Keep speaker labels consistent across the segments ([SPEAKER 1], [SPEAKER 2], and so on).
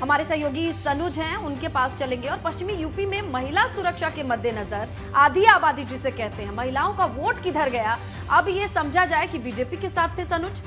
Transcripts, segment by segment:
[SPEAKER 1] हमारे सहयोगी सनुज हैं, उनके पास चलेंगे और पश्चिमी यूपी में महिला सुरक्षा के मद्देनजर आधी आबादी जिसे कहते हैं, महिलाओं का वोट किधर गया, अब ये समझा जाए कि बीजेपी के साथ थे सनुज।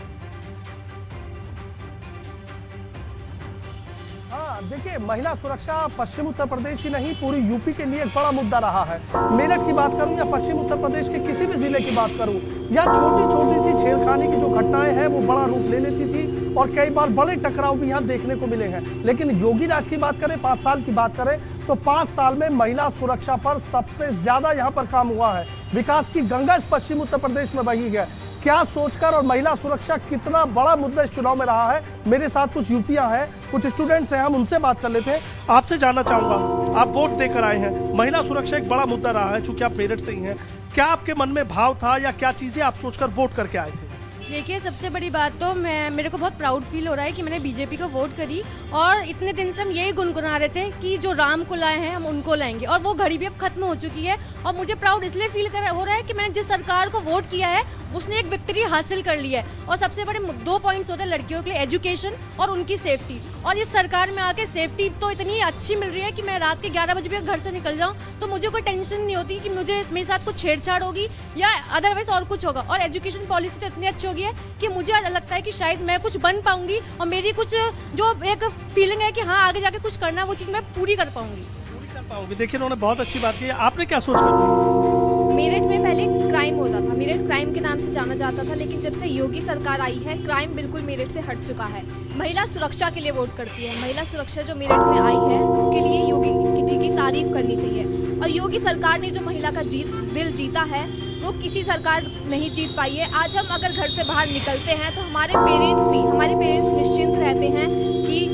[SPEAKER 2] देखिए, महिला सुरक्षा पश्चिम उत्तर प्रदेश ही नहीं पूरी यूपी के लिए एक बड़ा मुद्दा रहा है। मेरठ की बात करूं या पश्चिम उत्तर प्रदेश के किसी भी जिले की बात करूं, या छोटी छोटी सी छेड़खानी की जो घटनाएं हैं वो बड़ा रूप ले लेती थी और कई बार बड़े टकराव भी यहां देखने को मिले हैं। लेकिन योगी राज की बात करें, 5 साल की बात करें तो 5 साल में महिला सुरक्षा पर सबसे ज्यादा यहां पर काम हुआ है। विकास की गंगा पश्चिम उत्तर प्रदेश में बही है। क्या सोचकर और महिला सुरक्षा कितना बड़ा मुद्दा इस चुनाव में रहा है, मेरे साथ कुछ युवतियां हैं, कुछ स्टूडेंट्स हैं, हम उनसे बात कर लेते हैं। आपसे जानना चाहूंगा, आप वोट देकर आए हैं, महिला सुरक्षा एक बड़ा मुद्दा रहा है, चूंकि आप मेरठ से ही हैं, क्या आपके मन में भाव था या क्या चीजें आप सोचकर वोट करके आए थे?
[SPEAKER 3] देखिए, सबसे बड़ी बात तो मेरे को बहुत प्राउड फील हो रहा है कि मैंने बीजेपी को वोट करी और इतने दिन से हम यही गुनगुना रहे थे कि जो राम को लाए हैं हम उनको लाएंगे और वो घड़ी भी अब खत्म हो चुकी है। और मुझे प्राउड इसलिए फील हो रहा है कि मैंने जिस सरकार को वोट किया है उसने एक विक्ट्री हासिल कर ली है। और सबसे बड़े 2 पॉइंट्स होते हैं लड़कियों के लिए, एजुकेशन और उनकी सेफ्टी। और इस सरकार में आके सेफ्टी तो इतनी अच्छी मिल रही है कि मैं रात के 11 बजे भी घर से निकल जाऊँ तो मुझे कोई टेंशन नहीं होती कि मुझे मेरे साथ कुछ छेड़छाड़ होगी या अदरवाइज और कुछ होगा। और एजुकेशन पॉलिसी तो इतनी अच्छी होगी है कि मुझे लगता है कि शायद मैं कुछ बन पाऊंगी और मेरी कुछ जो एक फीलिंग है कि हाँ आगे जाके कुछ करना है वो चीज़ मैं पूरी कर पाऊंगी।
[SPEAKER 2] देखिए, उन्होंने बहुत अच्छी बात की। आपने क्या सोच कर?
[SPEAKER 4] मेरठ में पहले क्राइम होता था, मेरठ क्राइम के नाम से जाना जाता था, लेकिन जब से योगी सरकार आई है क्राइम बिल्कुल मेरठ से हट चुका है। महिला सुरक्षा के लिए वोट करती है। महिला सुरक्षा जो मेरठ में आई है उसके लिए योगी जी की तारीफ करनी चाहिए। और योगी सरकार ने जो महिला का दिल जीता है वो किसी सरकार नहीं जीत पाई है। आज हम अगर घर से बाहर निकलते हैं तो हमारे पेरेंट्स निश्चिंत रहते हैं कि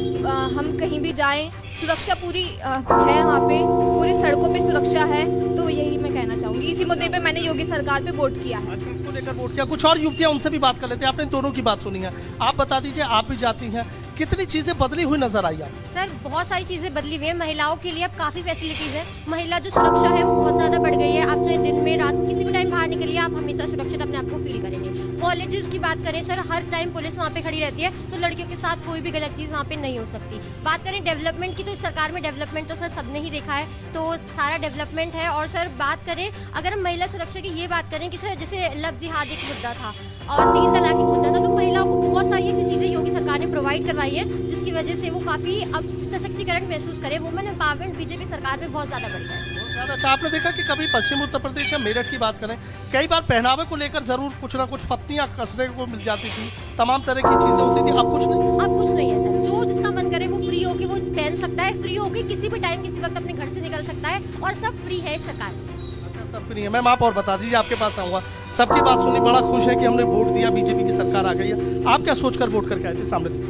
[SPEAKER 4] हम कहीं भी जाएं, सुरक्षा पूरी है, वहाँ पे पूरी सड़कों पे सुरक्षा है। तो यही मैं कहना चाहूँगी, इसी मुद्दे पे मैंने योगी सरकार पे वोट किया है।
[SPEAKER 2] अच्छा, इसको लेकर वोट किया। कुछ और युवतियाँ, उनसे भी बात कर लेते हैं। आपने दोनों की बात सुनी है, आप बता दीजिए, आप भी जाती हैं, कितनी चीजें बदली हुई नजर आई आप?
[SPEAKER 5] सर, बहुत सारी चीजें बदली हुई है। महिलाओं के लिए अब काफी फैसिलिटीज है। महिला जो सुरक्षा है वो बहुत ज्यादा बढ़ गई है। आप चाहे दिन में रात में किसी भी टाइम बाहर निकलिए, आप हमेशा सुरक्षित अपने आप को फील करेंगे। कॉलेजेस की बात करें सर, हर टाइम पुलिस वहाँ पे खड़ी रहती है, तो लड़कियों के साथ कोई भी गलत चीज वहाँ पे नहीं हो सकती। बात करें डेवलपमेंट की तो इस सरकार में डेवलपमेंट तो सर सबने ही देखा है, तो सारा डेवलपमेंट है। और सर बात करें अगर हम महिला सुरक्षा की ये बात करें कि सर जैसे लव जिहाद एक मुद्दा था और 3 तलाक एक मुद्दा था, तो महिलाओं को बहुत सारी ऐसी चीजें योगी सरकार ने प्रोवाइड करवाई है जिसकी वजह से वो काफी अब सशक्तिकरण महसूस करे। वुमेन एम्पावरमेंट बीजेपी सरकार में बहुत ज्यादा बढ़ी है।
[SPEAKER 2] अच्छा, आपने देखा कि कभी पश्चिम उत्तर प्रदेश या मेरठ की बात करें, कई बार पहनावे को लेकर जरूर कुछ ना कुछ फप्तियां कसने को मिल जाती थी, तमाम तरह की चीजें होती थी। अब कुछ नहीं,
[SPEAKER 5] अब कुछ नहीं है सर। जो जिसका मन करे वो फ्री होके वो पहन सकता है, फ्री होके किसी भी टाइम किसी वक्त अपने घर से निकल सकता है और सब फ्री है इस सरकार में।
[SPEAKER 2] अच्छा, सब फ्री है। मैम, आप और बता दीजिए, आपके पास आऊंगा। सबकी बात सुनी, बड़ा खुश है कि हमने वोट दिया, बीजेपी की सरकार आ गई है। आप क्या सोचकर वोट करके आए थे? सामने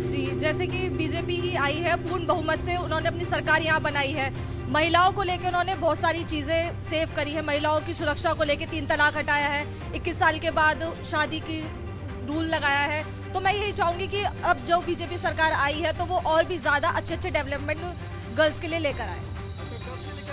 [SPEAKER 6] जी, जैसे कि बीजेपी ही आई है, पूर्ण बहुमत से उन्होंने अपनी सरकार यहाँ बनाई है। महिलाओं को लेकर उन्होंने बहुत सारी चीज़ें सेव करी है। महिलाओं की सुरक्षा को लेकर 3 तलाक हटाया है, 21 साल के बाद शादी की रूल लगाया है। तो मैं यही चाहूँगी कि अब जो बीजेपी सरकार आई है तो वो और भी ज़्यादा अच्छे डेवलपमेंट गर्ल्स के लिए लेकर आए।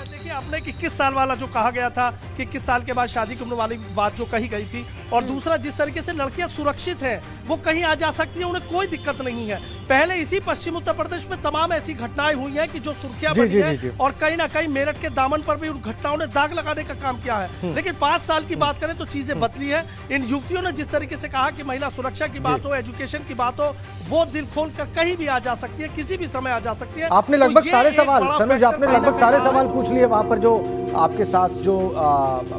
[SPEAKER 2] देखिए, आपने 21 साल वाला जो कहा गया था कि 21 साल के बाद शादी की उम्र वाली बात जो कही गई थी, और दूसरा जिस तरीके से लड़कियां सुरक्षित हैं, वो कहीं आ जा सकती हैं, उन्हें कोई दिक्कत नहीं है। पहले इसी पश्चिम उत्तर प्रदेश में तमाम ऐसी घटनाएं हुई हैं कि जो सुर्खियां बनी है और कहीं ना कहीं मेरठ के दामन पर भी उन घटनाओं ने दाग लगाने का काम किया है। लेकिन 5 साल की बात करें तो चीजें बदली है। इन युवतियों ने जिस तरीके से कहा कि महिला सुरक्षा की बात हो, एजुकेशन की बात हो, वो दिल खोल कर कहीं भी आ जा सकती है, किसी भी समय आ जा सकती है।
[SPEAKER 7] आपने लगभग सारे सवाल, सनुज, आपने लगभग सारे सवाल पूछ लिए। वहां पर जो आपके साथ जो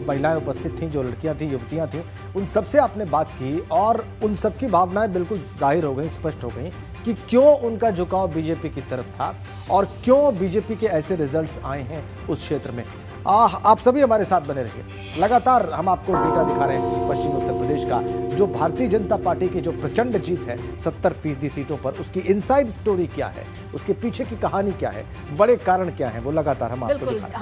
[SPEAKER 7] महिलाएं उपस्थित थीं, जो लड़कियां थीं, युवतियां थीं, उन सबसे आपने बात की और उन सबकी भावनाएं बिल्कुल जाहिर हो गई, स्पष्ट हो गई कि क्यों उनका झुकाव बीजेपी की तरफ था और क्यों बीजेपी के ऐसे रिजल्ट्स आए हैं उस क्षेत्र में। आप सभी हमारे साथ बने रहिए। लगातार हम आपको डेटा दिखा रहे हैं पश्चिम उत्तर प्रदेश का, जो भारतीय जनता पार्टी की जो प्रचंड जीत है 70% सीटों पर, उसकी इनसाइड स्टोरी क्या है, उसके पीछे की कहानी क्या है, बड़े कारण क्या है, वो लगातार हम आपको दिखा रहे हैं।